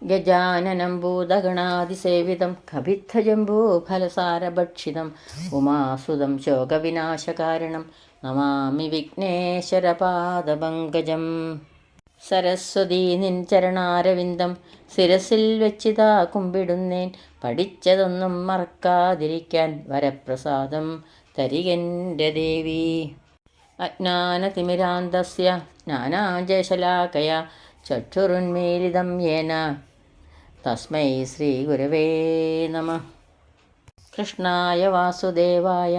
ഗജാനനം ഭൂതഗണാതിസേവിതം കപിത്തജംബൂഫലസാരഭക്ഷിതം ഉമാസുതം ശോകവിനാശകാരണം നമാമി വിഘ്നേശ്വരപാദപങ്കജം. സരസ്വതീ നിൻ ചരണാരവിന്ദം ശിരസിൽ വെച്ചിതാ കുമ്പിടുന്നേൻ. പഠിച്ചതൊന്നും മറക്കാതിരിക്കാൻ വരപ്രസാദം തരികെൻ്റെ ദേവി. അജ്ഞാനതിമിരാന്തസ്യ ജ്ഞാനാഞ്ജശലാകയാ ചക്ഷുരുന്മീലിതം യേന തസ്മൈ ശ്രീഗുരവേ നമഃ. കൃഷ്ണായ വാസുദേവായ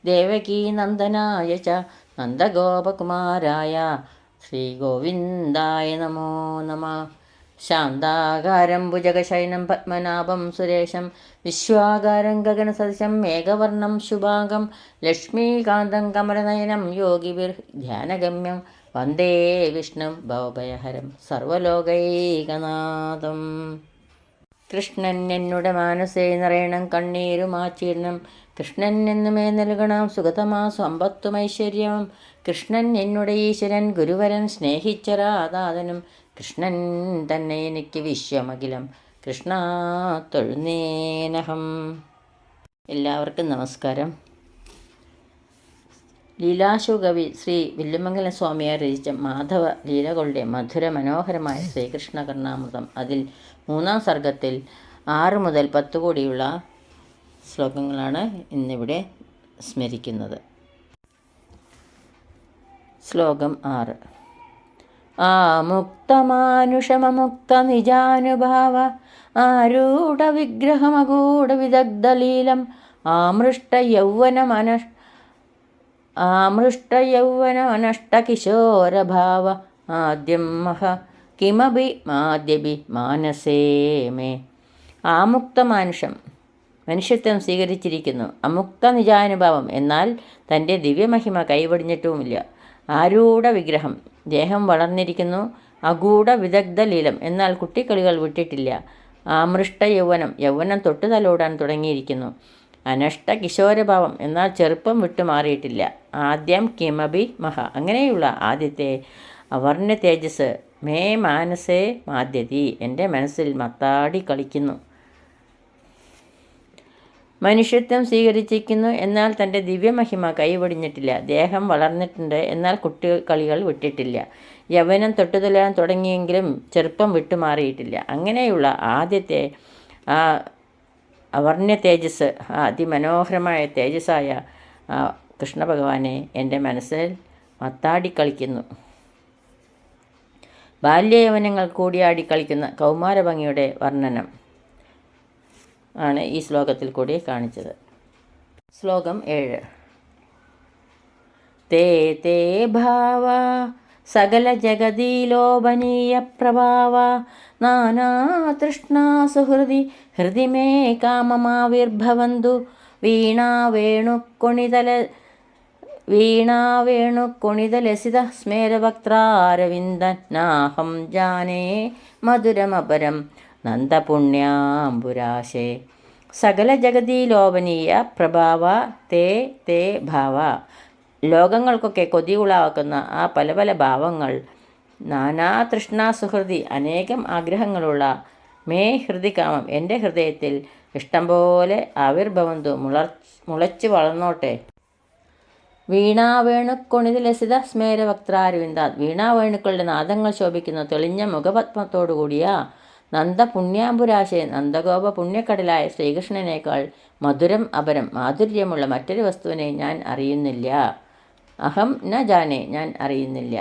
ദേവകീനന്ദനായ ച നന്ദഗോപകുമാരായ ശ്രീഗോവിന്ദായ നമോ നമഃ. ശാന്താകാരം ഭുജഗശയനം പത്മനാഭം സുരേശം വിശ്വാകാരം ഗഗനസദൃശം മേഘവർണം ശുഭാംഗം ലക്ഷ്മീകാന്തം കമലനയനം യോഗിഭിർ ധ്യാനഗമ്യം വന്ദേ വിഷ്ണും ഭവഭയഹരം സർവലോകൈകനാഥം. കൃഷ്ണൻ എന്നുടെ മാനസേ നിറയണം കണ്ണീരുമാച്ചീർണം. കൃഷ്ണൻ എന്നുമേ നൽകണം സുഗതമാ സമ്പത്തുമൈശ്വര്യം. കൃഷ്ണൻ എന്നുടെ ഈശ്വരൻ ഗുരുവരൻ സ്നേഹിച്ചരാധാതനും. കൃഷ്ണൻ തന്നെ എനിക്ക് വിശ്വമഖിലം കൃഷ്ണ തൊഴുന്നേനഹം. എല്ലാവർക്കും നമസ്കാരം. ലീലാശുകവി ശ്രീ വില്ലുമംഗലം സ്വാമിയാർ രചിച്ച മാധവ ലീലകളുടെ മധുര മനോഹരമായ ശ്രീകൃഷ്ണ കർണാമൃതം അതിൽ 3-ാം സർഗത്തിൽ 6 മുതൽ 10 കൂടിയുള്ള ശ്ലോകങ്ങളാണ് ഇന്നിവിടെ സ്മരിക്കുന്നത്. ശ്ലോകം 6. ആമുക്തമാനുഷമമുക്ത നിജാനുഭാവ ആരൂഢ വിഗ്രഹമഗൂഢ വിദഗ്ധലീലം ആമൃഷ്ടയൗവനമനഷ്ടകിശോരഭാവ ആദ്യം മഹ കിമപി മാദ്യപി മാനസേ മേ. ആമുക്തമാനുഷം മനുഷ്യത്വം സ്വീകരിച്ചിരിക്കുന്നു. അമുക്ത നിജാനുഭാവം എന്നാൽ തൻ്റെ ദിവ്യമഹിമ കൈവടിഞ്ഞിട്ടുമില്ല. ആരൂഢ വിഗ്രഹം ദേഹം വളർന്നിരിക്കുന്നു. അഗൂഢ വിദഗ്ധ ലീലം എന്നാൽ കുട്ടിക്കളികൾ വിട്ടിട്ടില്ല. ആമൃഷ്ട യൗവനം തൊട്ടു തലോടാൻ തുടങ്ങിയിരിക്കുന്നു. അനഷ്ട കിശോരഭാവം എന്നാൽ ചെറുപ്പം വിട്ടുമാറിയിട്ടില്ല. ആദ്യം കിമബി മഹ അങ്ങനെയുള്ള ആദ്യത്തെ അവർണ്ണ തേജസ് മേ മാനസേ മാദ്യതി എൻ്റെ മനസ്സിൽ മത്താടി കളിക്കുന്നു. മനുഷ്യത്വം സ്വീകരിച്ചിരിക്കുന്നു എന്നാൽ തൻ്റെ ദിവ്യമഹിമ കൈവടിഞ്ഞിട്ടില്ല. ദേഹം വളർന്നിട്ടുണ്ട് എന്നാൽ കുട്ടികളികൾ വിട്ടിട്ടില്ല. യൗവനം തൊട്ടുതലാൻ തുടങ്ങിയെങ്കിലും ചെറുപ്പം വിട്ടുമാറിയിട്ടില്ല. അങ്ങനെയുള്ള ആദ്യത്തെ ആ അവർണ്യ തേജസ് അതിമനോഹരമായ തേജസ്സായ കൃഷ്ണ ഭഗവാനെ എൻ്റെ മനസ്സിൽ മത്താടിക്കളിക്കുന്നു. ബാല്യയൗവനങ്ങൾ കൂടിയാടി കളിക്കുന്ന കൗമാരഭംഗിയുടെ വർണ്ണനം ആണ് ഈ ശ്ലോകത്തിൽ കൂടി കാണിച്ചത്. ശ്ലോകം 7. തേ തേ ഭാവ സകല ജഗദീലോഭനീയ പ്രഭാവ നാനാതൃഷ്ണാ സുഹൃദി ഹൃദി മേ കാമമാവിർഭവന്തു വീണാവേണുക്കൊണിതലസിത സ്മേരവക്ത്രാരവിന്ദനാഹം ജാനേ മധുരമപരം നന്ദപുണ്യാംബുരാശേ. സകല ജഗതീലോപനീയ പ്രഭാവ തേ തേ ഭാവ ലോകങ്ങൾക്കൊക്കെ കൊതിയുളവാക്കുന്ന ആ പല പല ഭാവങ്ങൾ. നാനാ തൃഷ്ണാസുഹൃതി അനേകം ആഗ്രഹങ്ങളുള്ള മേ ഹൃദി കാമം എൻ്റെ ഹൃദയത്തിൽ ഇഷ്ടം പോലെ ആവിർഭവന്തു മുളച്ചു വളർന്നോട്ടെ. വീണാവേണുക്കൊണിതലസിത സ്മേരവക്ത്രാരവിന്ദാത് വീണാവേണുക്കളുടെ നാദങ്ങൾ ശോഭിക്കുന്ന തെളിഞ്ഞ മുഖപത്മത്തോടുകൂടിയ നന്ദപുണ്യാംബുരാശെ നന്ദഗോപ പുണ്യക്കടലായ ശ്രീകൃഷ്ണനേക്കാൾ മധുരം അപരം മാധുര്യമുള്ള മറ്റൊരു വസ്തുവിനെ ഞാൻ അറിയുന്നില്ല. അഹം ന ജാനേ ഞാൻ അറിയുന്നില്ല.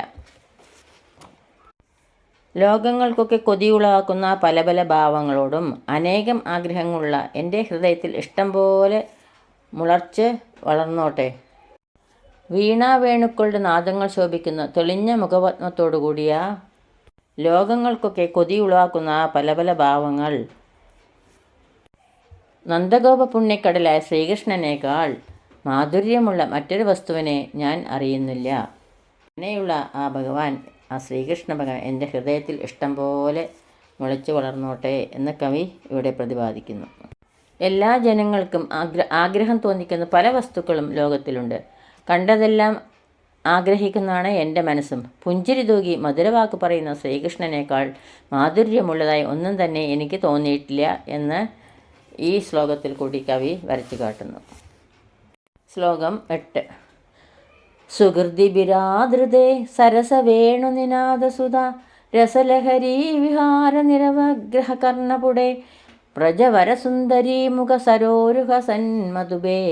ലോകങ്ങൾക്കൊക്കെ കൊതിയുളവാക്കുന്ന പല പല ഭാവങ്ങളോടും അനേകം ആഗ്രഹങ്ങളുള്ള എൻ്റെ ഹൃദയത്തിൽ ഇഷ്ടം പോലെ മുളർച്ച് വളർന്നോട്ടെ. വീണാവേണുക്കളുടെ നാദങ്ങൾ ശോഭിക്കുന്ന തെളിഞ്ഞ മുഖപത്മത്തോടുകൂടിയ ലോകങ്ങൾക്കൊക്കെ കൊതിയുളവാക്കുന്ന പല പല ഭാവങ്ങൾ നന്ദഗോപ പുണ്യക്കടലായ ശ്രീകൃഷ്ണനേക്കാൾ മാധുര്യമുള്ള മറ്റൊരു വസ്തുവിനെ ഞാൻ അറിയുന്നില്ല. അങ്ങനെയുള്ള ആ ഭഗവാൻ ആ ശ്രീകൃഷ്ണ ഭഗവാൻ എൻ്റെ ഹൃദയത്തിൽ ഇഷ്ടം പോലെ മുളച്ചു വളർന്നോട്ടെ എന്ന് കവി ഇവിടെ പ്രതിപാദിക്കുന്നു. എല്ലാ ജനങ്ങൾക്കും ആഗ്രഹം തോന്നിക്കുന്ന പല വസ്തുക്കളും ലോകത്തിലുണ്ട്. കണ്ടതെല്ലാം ആഗ്രഹിക്കുന്നതാണ് എൻ്റെ മനസ്സും. പുഞ്ചിരി തൂകി മധുരവാക്ക് പറയുന്ന ശ്രീകൃഷ്ണനേക്കാൾ മാധുര്യമുള്ളതായി ഒന്നും തന്നെ എനിക്ക് തോന്നിയിട്ടില്ല എന്ന് ഈ ശ്ലോകത്തിൽ കൂടി കവി വരച്ചു കാട്ടുന്നു. ശ്ലോകം 8. സുഹൃതിഭിരാധൃതേ സരസവേണുനിനാദസുധ രസലഹരീ വിഹാര നിരവഗ്രഹകർണപുടേ പ്രജവരസുന്ദരീമുഖ സരോരുഹ സന്മധുബേ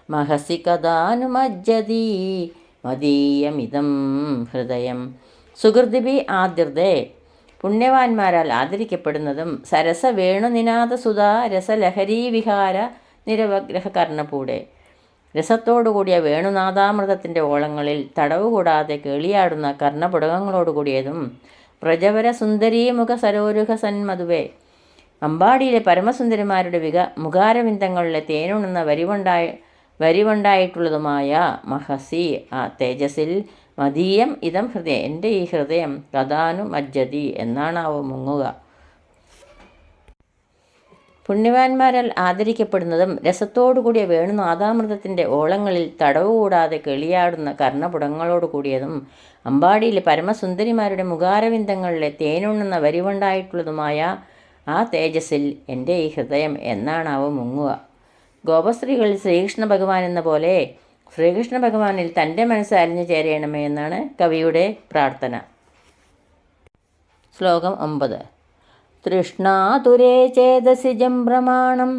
മഹസി കഥാനുമജ്ജതി മദീയമിതം ഹൃദയം. സുഹൃതിഭി ആദ്യർദേ, പുണ്യവാന്മാരാൽ ആദരിക്കപ്പെടുന്നതും സരസ വേണുനിനാദസുധ രസലഹരീ വിഹാര നിരവഗ്രഹ കർണപൂടെ, രസത്തോടുകൂടിയ വേണുനാദാമൃതത്തിൻ്റെ ഓളങ്ങളിൽ തടവുകൂടാതെ കേളിയാടുന്ന കർണപുടകങ്ങളോടുകൂടിയതും പ്രജവര സുന്ദരീമുഖ സരോരുഹ സന്മധുവേ, അമ്പാടിയിലെ പരമസുന്ദരിമാരുടെ മുഖാരവിന്ദങ്ങളിലെ തേനുണ്ണുന്ന വരിവണ്ടായിട്ടുള്ളതുമായ മഹസി ആ തേജസ്സിൽ മദീയം ഇതം ഹൃദയം, എൻ്റെ ഈ ഹൃദയം കഥാനുമജ്ജതി എന്നാണാവോ മുങ്ങുക. പുണ്യവാന്മാരാൽ ആദരിക്കപ്പെടുന്നതും രസത്തോടുകൂടിയ വേണുനാദാമൃതത്തിൻ്റെ ഓളങ്ങളിൽ തടവുകൂടാതെ കിളിയാടുന്ന കർണപുടങ്ങളോട് കൂടിയതും അമ്പാടിയിലെ പരമസുന്ദരിമാരുടെ മുഖാരവിന്ദങ്ങളിലെ തേനുണ്ണുന്ന വരിവണ്ടായിട്ടുള്ളതുമായ ആ തേജസ്സിൽ എൻ്റെ ഈ ഹൃദയം എന്നാണാവോ മുങ്ങുക. ഗോപസ്ത്രീകൾ ശ്രീകൃഷ്ണ ഭഗവാൻ എന്ന പോലെ ശ്രീകൃഷ്ണ ഭഗവാനിൽ തൻ്റെ മനസ്സ് അലിഞ്ഞു ചേരയണമേ എന്നാണ് കവിയുടെ പ്രാർത്ഥന. ശ്ലോകം 9. തൃഷ്ണാതുരേ ചേതസി ജംഭ്രമാണം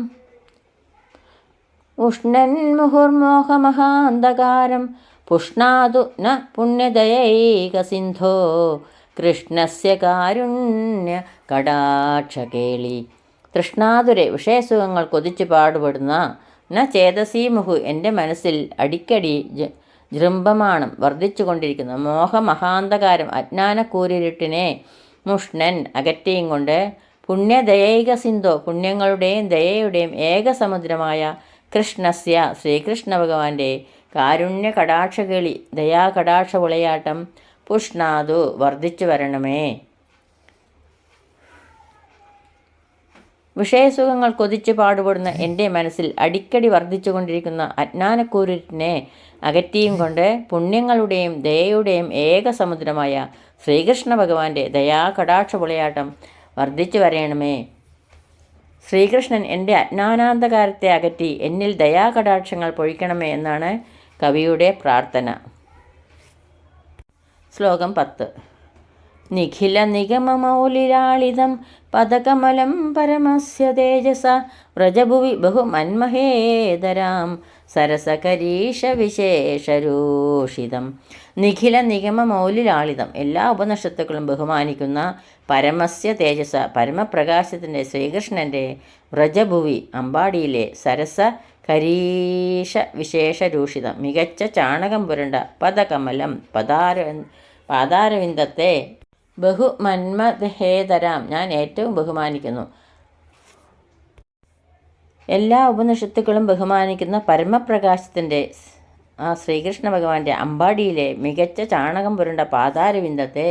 ഉഷ്ണൻ മുഹുർമോഹമഹാന്ധകാരം പുഷ്ണാതു ന പുണ്യദയൈകസിന്ധോ കൃഷ്ണസ്യ കാരുണ്യ കടാക്ഷകേളി. തൃഷ്ണാതുരെ, വിഷയസുഖങ്ങൾ കൊതിച്ചു പാടുപെടുന്ന ന ചേതസീ മുഹു, എൻ്റെ മനസ്സിൽ അടിക്കടി ജൃംഭമാണം വർദ്ധിച്ചു കൊണ്ടിരിക്കുന്ന മോഹമഹാന്ധകാരം അജ്ഞാനക്കൂരിരുട്ടിനെ മുഷ്ണൻ അകറ്റിയും കൊണ്ട് പുണ്യദയൈക സിന്ധോ, പുണ്യങ്ങളുടെയും ദയയുടെയും ഏകസമുദ്രമായ കൃഷ്ണസ്യ ശ്രീകൃഷ്ണ ഭഗവാന്റെ കാരുണ്യ കടാക്ഷകളി ദയാകടാക്ഷ വിളയാട്ടം പുഷ്ണാതു വർദ്ധിച്ചു വരണമേ. വിഷയസുഖങ്ങൾ കൊതിച്ചു പാടുപെടുന്ന എൻ്റെ മനസ്സിൽ അടിക്കടി വർദ്ധിച്ചു കൊണ്ടിരിക്കുന്ന അജ്ഞാനക്കൂരിട്ടിനെ അകറ്റിയും കൊണ്ട് പുണ്യങ്ങളുടെയും ദയയുടെയും ഏകസമുദ്രമായ ശ്രീകൃഷ്ണ ഭഗവാന്റെ ദയാകടാക്ഷ വിളയാട്ടം വർദ്ധിച്ചു വരയണമേ. ശ്രീകൃഷ്ണൻ എൻ്റെ അജ്ഞാനാന്ധകാരത്തെ അകറ്റി എന്നിൽ ദയാകടാക്ഷങ്ങൾ പൊഴിക്കണമേ എന്നാണ് കവിയുടെ പ്രാർത്ഥന. ശ്ലോകം 10. നിഖില നിഗമമൗലിരാളിതം പദകമലം പരമസ്യ തേജസ വ്രജഭുവി ബഹുമന്മഹേതരാം സരസകരീഷ വിശേഷരൂഷിതം. നിഖില നിഗമ മൗലിലാളിതം, എല്ലാ ഉപനിഷത്തുക്കളും ബഹുമാനിക്കുന്ന പരമസ്യ തേജസ പരമപ്രകാശത്തിൻ്റെ ശ്രീകൃഷ്ണൻ്റെ വ്രജഭുവി അമ്പാടിയിലെ സരസ കരീഷ വിശേഷരൂഷിതം മികച്ച ചാണകം പുരണ്ട പദകമലം പാതാരവിന്ദത്തെ ബഹുമന്മഹേതരാം ഞാൻ ഏറ്റവും ബഹുമാനിക്കുന്നു. എല്ലാ ഉപനിഷത്തുക്കളും ബഹുമാനിക്കുന്ന പരമപ്രകാശത്തിൻ്റെ ആ ശ്രീകൃഷ്ണ ഭഗവാന്റെ അമ്പാടിയിലെ മികച്ച ചാണകം പുരണ്ട പാതാരവിന്ദത്തെ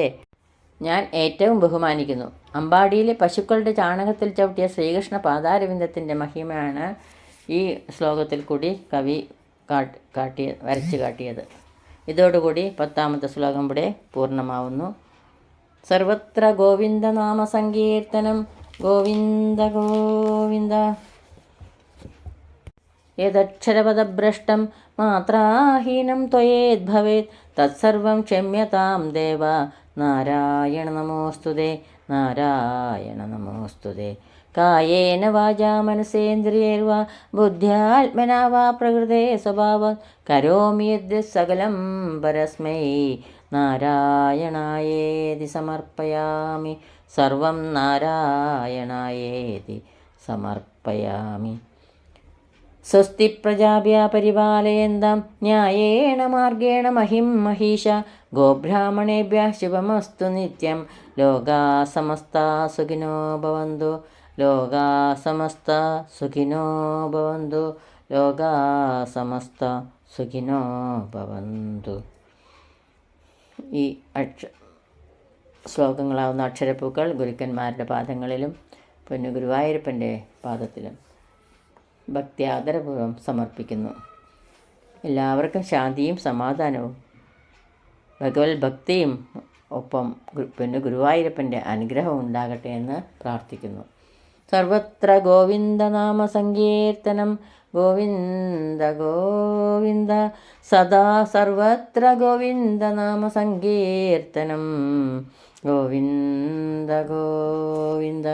ഞാൻ ഏറ്റവും ബഹുമാനിക്കുന്നു. അമ്പാടിയിലെ പശുക്കളുടെ ചാണകത്തിൽ ചവിട്ടിയ ശ്രീകൃഷ്ണ പാതാരവിന്ദത്തിൻ്റെ മഹിമയാണ് ഈ ശ്ലോകത്തിൽ കൂടി കവി വരച്ചു കാട്ടിയത്. ഇതോടുകൂടി 10ാമത്തെ ശ്ലോകം ഇവിടെ പൂർണ്ണമാവുന്നു. സർവത്ര ഗോവിന്ദനാമ സങ്കീർത്തനം. ഗോവിന്ദ ഗോവിന്ദ. യദക്ഷരപദഭ്രഷ്ടം മാത്രാഹീനം ത്വയേദ്ഭവേത് തത്സർവം ക്ഷമ്യതാം ദേവ. നാരായണ നമോസ്തുതേ, നാരായണ നമോസ്തുതേ. കായേന വാചാ മനസേന്ദ്രിയൈർവാ ബുദ്ധ്യാത്മനാ വാ പ്രകൃതേ സ്വഭാവാത് കരോമി യദ്യത് സകലം പരസ്മൈ നാരായണായേതി സമർപ്പയാമി. സർവം നാരായണായേതി സമർപ്പയാമി. സ്വസ്തി പ്രജാഭ്യ പരിപാലയന്താം ന്യായേണ മാർഗേണ മഹിം മഹീഷ. ഗോബ്രാഹ്മണേഭ്യ ശുഭമസ്തു നിത്യം. ലോകാ സമസ്താ സുഖിനോ ഭവന്തു. ലോകാ സമസ്താ സുഖിനോ ഭവന്തു. ലോകാ സമസ്താ സുഖിനോ ഭവന്തു. ഈ ശ്ലോകങ്ങളാവുന്ന അക്ഷരപ്പൂക്കൾ ഗുരുക്കന്മാരുടെ പാദങ്ങളിലും പൊന്നു ഗുരുവായൂരപ്പൻ്റെ പാദത്തിലും ഭക്തി ആദരപൂർവ്വം സമർപ്പിക്കുന്നു. എല്ലാവർക്കും ശാന്തിയും സമാധാനവും ഭഗവത് ഭക്തിയും ഒപ്പം ഗുരുവായൂരപ്പൻ്റെ അനുഗ്രഹം ഉണ്ടാകട്ടെ എന്ന് പ്രാർത്ഥിക്കുന്നു. സർവത്ര ഗോവിന്ദനാമ സങ്കീർത്തനം ഗോവിന്ദ ഗോവിന്ദ സദാ സർവത്ര ഗോവിന്ദനാമ സങ്കീർത്തനം ഗോവിന്ദ ഗോവിന്ദ.